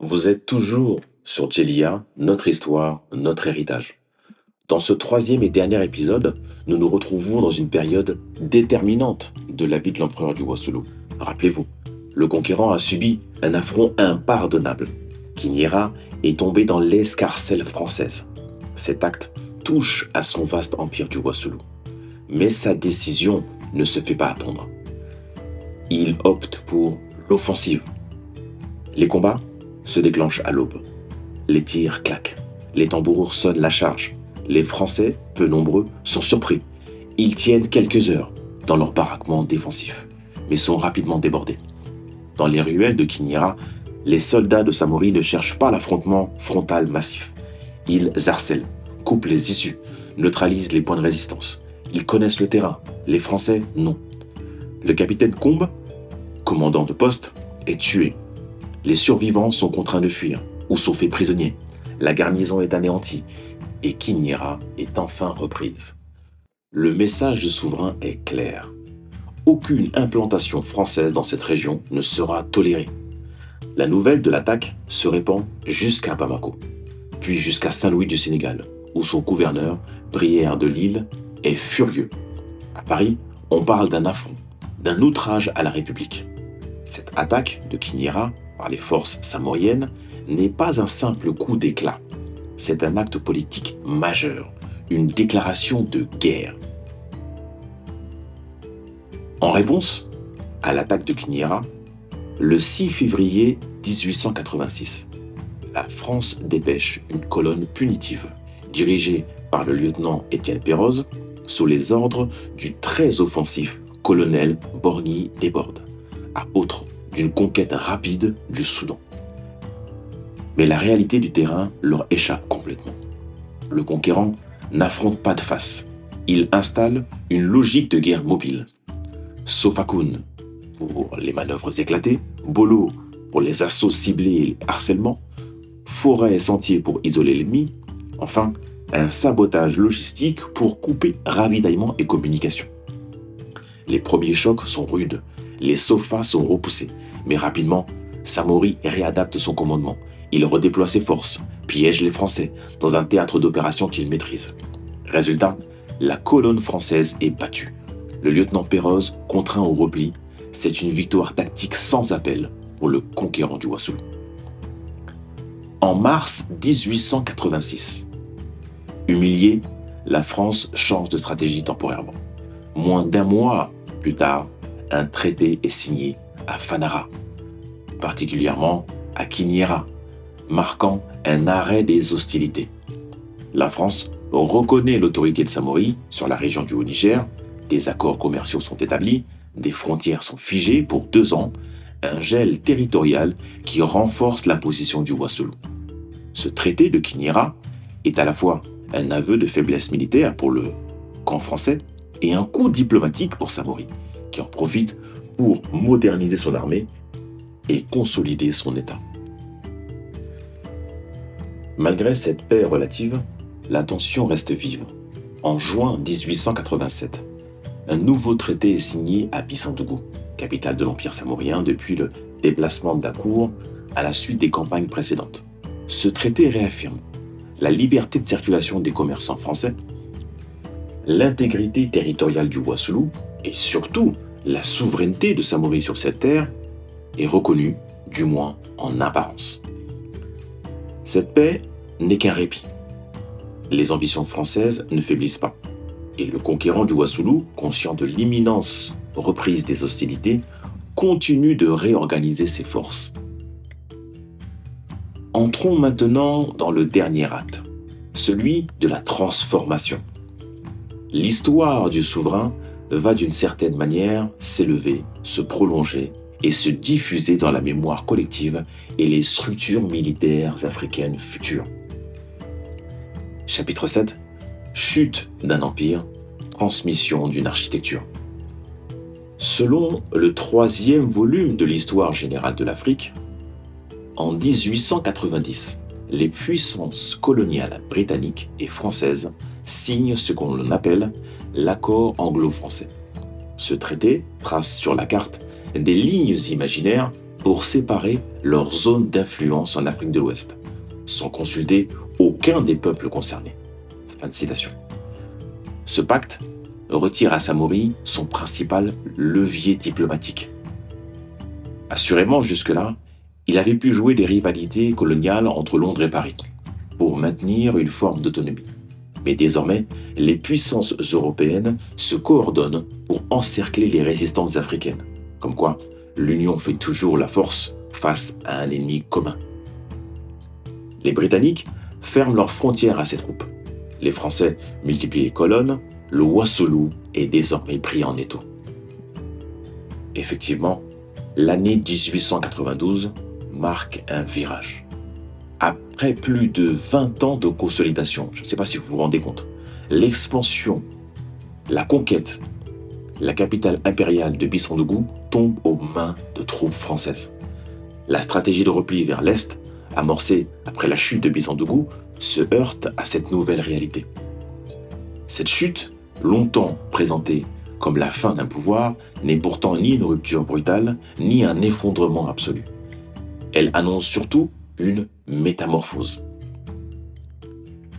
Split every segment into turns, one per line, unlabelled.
Vous êtes toujours sur Djelia, notre histoire, notre héritage. Dans ce troisième et dernier épisode, nous nous retrouvons dans une période déterminante de la vie de l'empereur du Wassoulou. Rappelez-vous, le conquérant a subi un affront impardonnable. Kiniera est tombé dans l'escarcelle française. Cet acte touche à son vaste empire du Wassoulou. Mais sa décision ne se fait pas attendre. Il opte pour l'offensive. Les combats se déclenchent à l'aube. Les tirs claquent, les tambours sonnent la charge. Les Français, peu nombreux, sont surpris. Ils tiennent quelques heures dans leur baraquement défensif, mais sont rapidement débordés. Dans les ruelles de Kiniera, les soldats de Samori ne cherchent pas l'affrontement frontal massif. Ils harcèlent, coupent les issues, neutralisent les points de résistance. Ils connaissent le terrain, les Français non. Le capitaine Combe, commandant de poste, est tué. Les survivants sont contraints de fuir ou sont faits prisonniers. La garnison est anéantie et Kiniera est enfin reprise. Le message du souverain est clair. Aucune implantation française dans cette région ne sera tolérée. La nouvelle de l'attaque se répand jusqu'à Bamako, puis jusqu'à Saint-Louis du Sénégal, où son gouverneur, Brière de Lille, est furieux. À Paris, on parle d'un affront, d'un outrage à la République. Cette attaque de Kiniera par les forces samoriennes n'est pas un simple coup d'éclat. C'est un acte politique majeur, une déclaration de guerre. En réponse à l'attaque de Kiniera, le 6 février 1886, la France dépêche une colonne punitive, dirigée par le lieutenant Étienne Péroze, sous les ordres du très offensif colonel Borgny Desbordes, apôtre d'une conquête rapide du Soudan. Mais la réalité du terrain leur échappe complètement. Le conquérant n'affronte pas de face. Il installe une logique de guerre mobile. Sofakoun pour les manœuvres éclatées, Bolo pour les assauts ciblés et les harcèlements, forêt et sentiers pour isoler l'ennemi, enfin un sabotage logistique pour couper ravitaillement et communication. Les premiers chocs sont rudes, les sofas sont repoussés, mais rapidement, Samori réadapte son commandement. Il redéploie ses forces, piège les Français dans un théâtre d'opération qu'il maîtrise. Résultat, la colonne française est battue. Le lieutenant Péroze contraint au repli. C'est une victoire tactique sans appel pour le conquérant du Wassoulou. En mars 1886, humiliée, la France change de stratégie temporairement. Moins d'un mois plus tard, un traité est signé à Fanara, particulièrement à Kiniera, marquant un arrêt des hostilités. La France reconnaît l'autorité de Samori sur la région du Haut-Niger, des accords commerciaux sont établis, des frontières sont figées pour 2 ans, un gel territorial qui renforce la position du Wassoulou. Ce traité de Kiniera est à la fois un aveu de faiblesse militaire pour le camp français et un coup diplomatique pour Samori, qui en profite pour moderniser son armée et consolider son État. Malgré cette paix relative, la tension reste vive. En juin 1887, un nouveau traité est signé à Bissandougou, capitale de l'Empire samorien depuis le déplacement de la cour à la suite des campagnes précédentes. Ce traité réaffirme la liberté de circulation des commerçants français, l'intégrité territoriale du Wassoulou et surtout la souveraineté de Samori sur cette terre est reconnue, du moins en apparence. Cette paix n'est qu'un répit. Les ambitions françaises ne faiblissent pas. Et le conquérant du Wassoulou, conscient de l'imminence reprise des hostilités, continue de réorganiser ses forces. Entrons maintenant dans le dernier acte, celui de la transformation. L'histoire du souverain va d'une certaine manière s'élever, se prolonger et se diffuser dans la mémoire collective et les structures militaires africaines futures. Chapitre 7. Chute d'un empire, transmission d'une architecture. Selon le 3e volume de l'Histoire générale de l'Afrique, en 1890, les puissances coloniales britanniques et françaises signent ce qu'on appelle l'accord anglo-français. Ce traité trace sur la carte des lignes imaginaires pour séparer leur zone d'influence en Afrique de l'Ouest, sans consulter aucun des peuples concernés. Fin de citation. Ce pacte retire à Samori son principal levier diplomatique. Assurément, jusque-là, il avait pu jouer des rivalités coloniales entre Londres et Paris pour maintenir une forme d'autonomie. Mais désormais, les puissances européennes se coordonnent pour encercler les résistances africaines. Comme quoi, l'union fait toujours la force face à un ennemi commun. Les Britanniques ferment leurs frontières à ces troupes. Les Français multiplient les colonnes, le Wassoulou est désormais pris en étau. Effectivement, l'année 1892 marque un virage. Après plus de 20 ans de consolidation, je ne sais pas si vous vous rendez compte, l'expansion, la conquête, la capitale impériale de Bissandugou tombe aux mains de troupes françaises. La stratégie de repli vers l'Est, amorcée après la chute de Bissandugou, se heurte à cette nouvelle réalité. Cette chute, longtemps présentée comme la fin d'un pouvoir, n'est pourtant ni une rupture brutale, ni un effondrement absolu. Elle annonce surtout une métamorphose.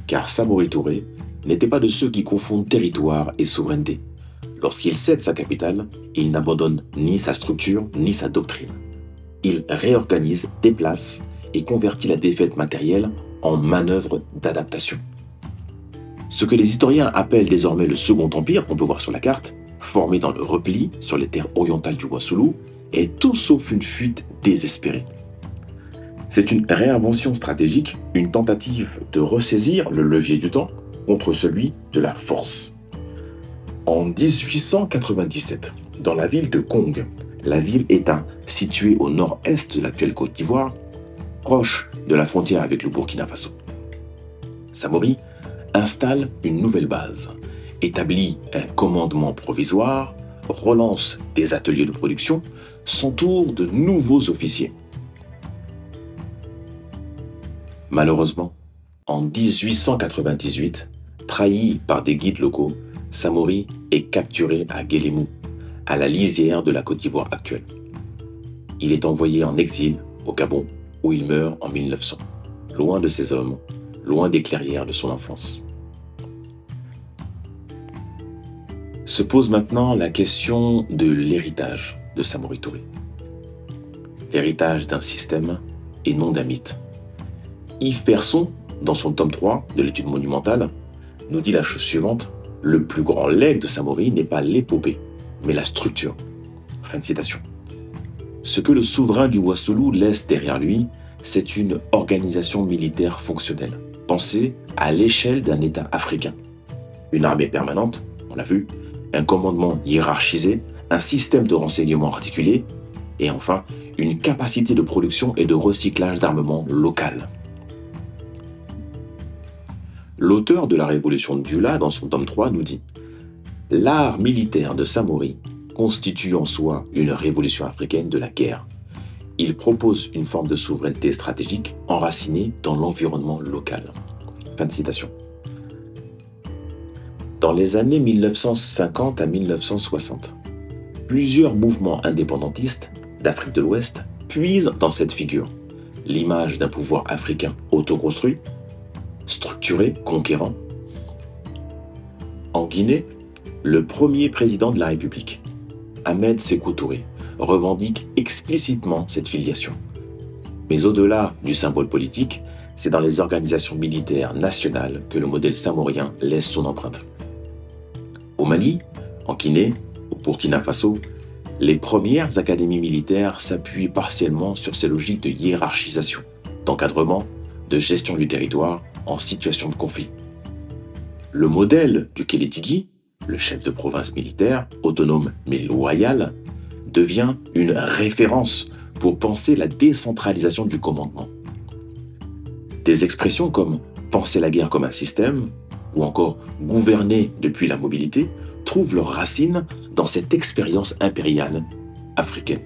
Car Samori Touré n'était pas de ceux qui confondent territoire et souveraineté. Lorsqu'il cède sa capitale, il n'abandonne ni sa structure ni sa doctrine. Il réorganise, déplace et convertit la défaite matérielle en manœuvre d'adaptation. Ce que les historiens appellent désormais le Second Empire, qu'on peut voir sur la carte, formé dans le repli sur les terres orientales du Wassoulou, est tout sauf une fuite désespérée. C'est une réinvention stratégique, une tentative de ressaisir le levier du temps contre celui de la force. En 1897, dans la ville de Kong, la ville-État située au nord-est de l'actuelle Côte d'Ivoire, proche de la frontière avec le Burkina Faso, Samori installe une nouvelle base, établit un commandement provisoire, relance des ateliers de production, s'entoure de nouveaux officiers. Malheureusement, en 1898, trahi par des guides locaux, Samori est capturé à Guélémou, à la lisière de la Côte d'Ivoire actuelle. Il est envoyé en exil au Gabon, où il meurt en 1900, loin de ses hommes, loin des clairières de son enfance. Se pose maintenant la question de l'héritage de Samori Touré. L'héritage d'un système et non d'un mythe. Yves Persson, dans son tome 3 de l'étude monumentale, nous dit la chose suivante: le plus grand legs de Samori n'est pas l'épopée, mais la structure. Fin de citation. Ce que le souverain du Wassoulou laisse derrière lui, c'est une organisation militaire fonctionnelle, pensée à l'échelle d'un État africain. Une armée permanente, on l'a vu, un commandement hiérarchisé, un système de renseignement articulé, et enfin, une capacité de production et de recyclage d'armement local. L'auteur de la Révolution de Dula, dans son tome 3, nous dit « L'art militaire de Samori constitue en soi une révolution africaine de la guerre. Il propose une forme de souveraineté stratégique enracinée dans l'environnement local. » Fin de citation. Dans les années 1950 à 1960, plusieurs mouvements indépendantistes d'Afrique de l'Ouest puisent dans cette figure l'image d'un pouvoir africain autoconstruit, structuré, conquérant. En Guinée, le premier président de la République, Ahmed Sékou Touré, revendique explicitement cette filiation. Mais au-delà du symbole politique, c'est dans les organisations militaires nationales que le modèle samorien laisse son empreinte. Au Mali, en Guinée, au Burkina Faso, les premières académies militaires s'appuient partiellement sur ces logiques de hiérarchisation, d'encadrement, de gestion du territoire en situation de conflit. Le modèle du Kélétigui, le chef de province militaire, autonome mais loyal, devient une référence pour penser la décentralisation du commandement. Des expressions comme « penser la guerre comme un système » ou encore « gouverner depuis la mobilité » trouvent leurs racines dans cette expérience impériale africaine.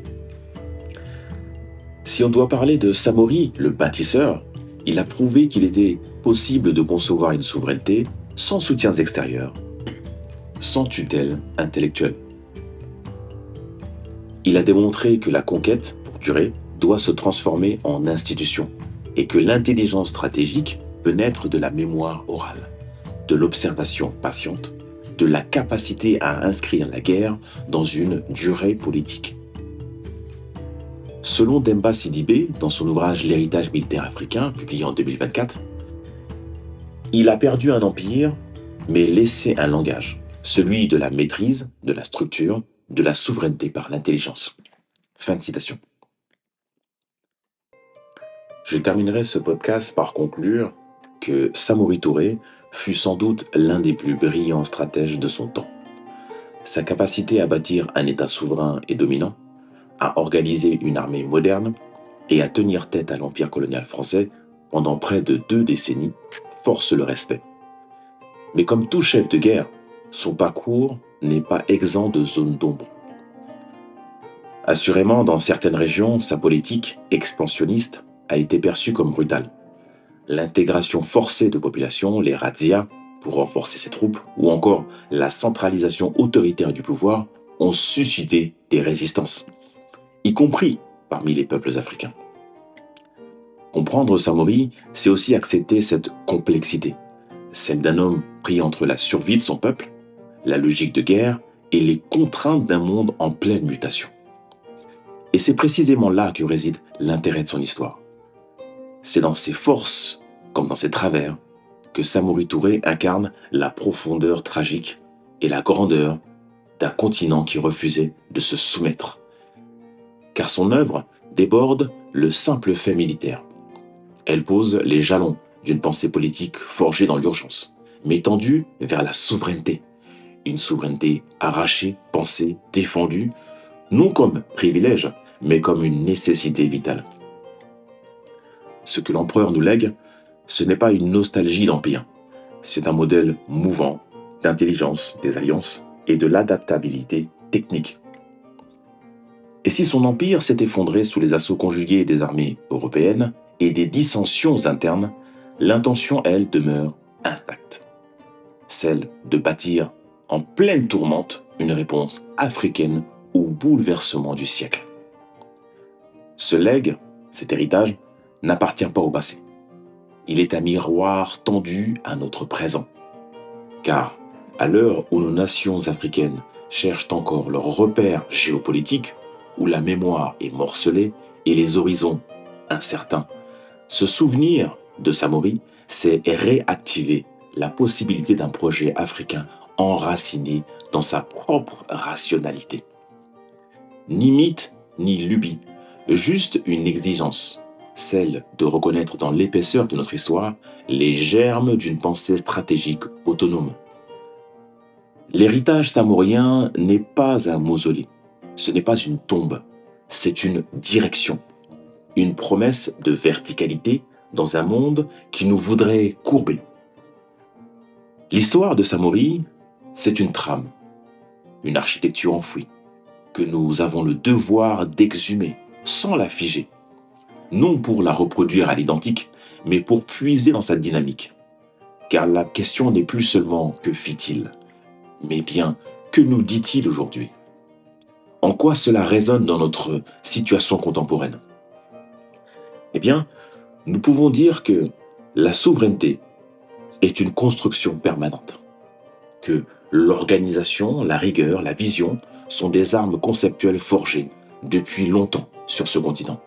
Si on doit parler de Samori, le bâtisseur, il a prouvé qu'il était possible de concevoir une souveraineté sans soutiens extérieurs, sans tutelle intellectuelle. Il a démontré que la conquête, pour durer, doit se transformer en institution et que l'intelligence stratégique peut naître de la mémoire orale, de l'observation patiente, de la capacité à inscrire la guerre dans une durée politique. Selon Demba Sidibé, dans son ouvrage L'héritage militaire africain, publié en 2024, il a perdu un empire, mais laissé un langage, celui de la maîtrise, de la structure, de la souveraineté par l'intelligence. Fin de citation. Je terminerai ce podcast par conclure que Samori Touré fut sans doute l'un des plus brillants stratèges de son temps. Sa capacité à bâtir un État souverain et dominant, à organiser une armée moderne et à tenir tête à l'empire colonial français pendant près de 2 décennies force le respect. Mais comme tout chef de guerre, son parcours n'est pas exempt de zones d'ombre. Assurément, dans certaines régions, sa politique expansionniste a été perçue comme brutale. L'intégration forcée de populations, les razzias, pour renforcer ses troupes, ou encore la centralisation autoritaire du pouvoir ont suscité des résistances, y compris parmi les peuples africains. Comprendre Samori, c'est aussi accepter cette complexité, celle d'un homme pris entre la survie de son peuple, la logique de guerre et les contraintes d'un monde en pleine mutation. Et c'est précisément là que réside l'intérêt de son histoire. C'est dans ses forces, comme dans ses travers, que Samori Touré incarne la profondeur tragique et la grandeur d'un continent qui refusait de se soumettre. Car son œuvre déborde le simple fait militaire. Elle pose les jalons d'une pensée politique forgée dans l'urgence, mais tendue vers la souveraineté. Une souveraineté arrachée, pensée, défendue, non comme privilège, mais comme une nécessité vitale. Ce que l'empereur nous lègue, ce n'est pas une nostalgie d'empire. C'est un modèle mouvant d'intelligence, des alliances et de l'adaptabilité technique. Et si son empire s'est effondré sous les assauts conjugués des armées européennes et des dissensions internes, l'intention, elle, demeure intacte. Celle de bâtir en pleine tourmente une réponse africaine au bouleversement du siècle. Ce legs, cet héritage, n'appartient pas au passé. Il est un miroir tendu à notre présent. Car, à l'heure où nos nations africaines cherchent encore leurs repères géopolitiques, où la mémoire est morcelée et les horizons incertains, se souvenir de Samori, c'est réactiver la possibilité d'un projet africain enraciné dans sa propre rationalité. Ni mythe, ni lubie, juste une exigence, celle de reconnaître dans l'épaisseur de notre histoire les germes d'une pensée stratégique autonome. L'héritage samorien n'est pas un mausolée, ce n'est pas une tombe, c'est une direction, une promesse de verticalité dans un monde qui nous voudrait courber. L'histoire de Samori, c'est une trame, une architecture enfouie, que nous avons le devoir d'exhumer sans la figer, non pour la reproduire à l'identique, mais pour puiser dans sa dynamique. Car la question n'est plus seulement que fit-il, mais bien que nous dit-il aujourd'hui? En quoi cela résonne dans notre situation contemporaine? Eh bien, nous pouvons dire que la souveraineté est une construction permanente, que l'organisation, la rigueur, la vision sont des armes conceptuelles forgées depuis longtemps sur ce continent.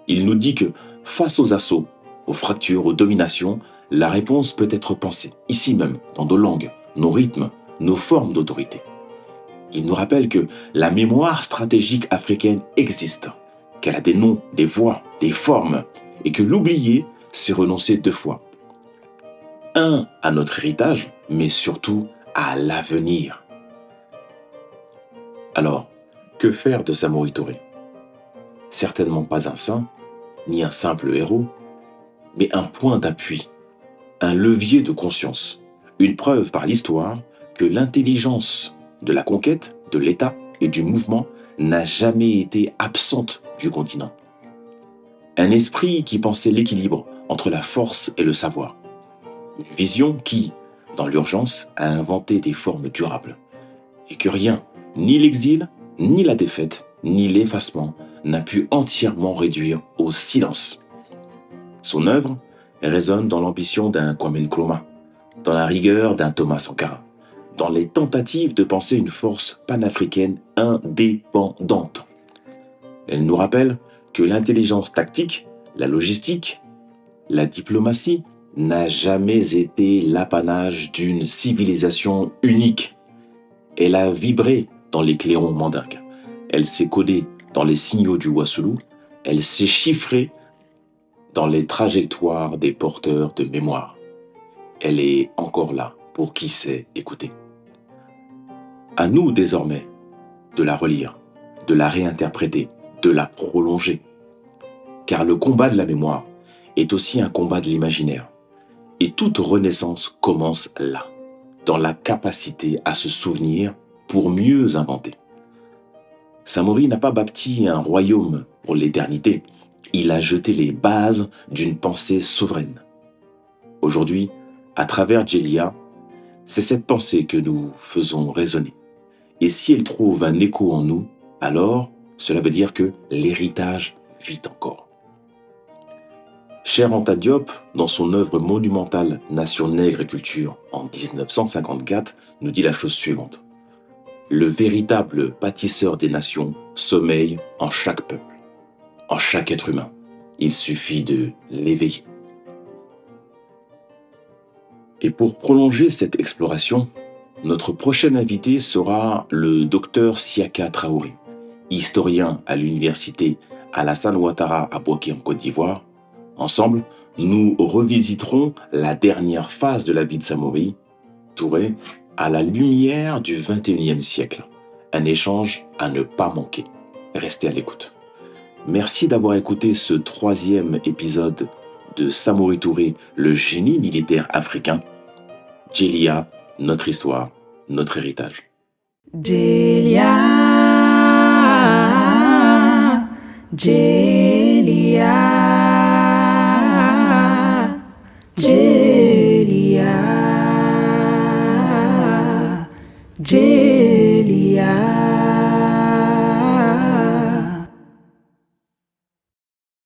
Il nous dit que face aux assauts, aux fractures, aux dominations, la réponse peut être pensée, ici même, dans nos langues, nos rythmes, nos formes d'autorité. Il nous rappelle que la mémoire stratégique africaine existe, qu'elle a des noms, des voix, des formes, et que l'oublier, c'est renoncer 2 fois. Un à notre héritage, mais surtout à l'avenir. Alors, que faire de Samori Touré? Certainement pas un saint, ni un simple héros, mais un point d'appui, un levier de conscience, une preuve par l'histoire que l'intelligence de la conquête, de l'État et du mouvement n'a jamais été absente du continent. Un esprit qui pensait l'équilibre entre la force et le savoir. Une vision qui, dans l'urgence, a inventé des formes durables. Et que rien, ni l'exil, ni la défaite, ni l'effacement, n'a pu entièrement réduire au silence. Son œuvre résonne dans l'ambition d'un Kwame Nkrumah, dans la rigueur d'un Thomas Sankara, dans les tentatives de penser une force panafricaine indépendante. Elle nous rappelle que l'intelligence tactique, la logistique, la diplomatie n'a jamais été l'apanage d'une civilisation unique. Elle a vibré dans les clairons mandingues. Elle s'est codée dans les signaux du Wassoulou. Elle s'est chiffrée dans les trajectoires des porteurs de mémoire. Elle est encore là pour qui sait écouter. À nous désormais de la relire, de la réinterpréter, de la prolonger. Car le combat de la mémoire est aussi un combat de l'imaginaire. Et toute renaissance commence là, dans la capacité à se souvenir pour mieux inventer. Samori n'a pas bâti un royaume pour l'éternité, il a jeté les bases d'une pensée souveraine. Aujourd'hui, à travers Djelia, c'est cette pensée que nous faisons résonner. Et si elle trouve un écho en nous, alors cela veut dire que l'héritage vit encore. Cheikh Anta Diop, dans son œuvre monumentale Nation nègre et culture en 1954, nous dit la chose suivante. Le véritable bâtisseur des nations sommeille en chaque peuple, en chaque être humain. Il suffit de l'éveiller. Et pour prolonger cette exploration, notre prochain invité sera le docteur Siaka Traoré, historien à l'université Alassane Ouattara à Bouaké en Côte d'Ivoire. Ensemble, nous revisiterons la dernière phase de la vie de Samori Touré à la lumière du XXIe siècle. Un échange à ne pas manquer. Restez à l'écoute. Merci d'avoir écouté ce 3e épisode de Samori Touré, le génie militaire africain. Djelia, notre histoire, notre héritage.
Djelia, Djelia, Djelia, Djelia.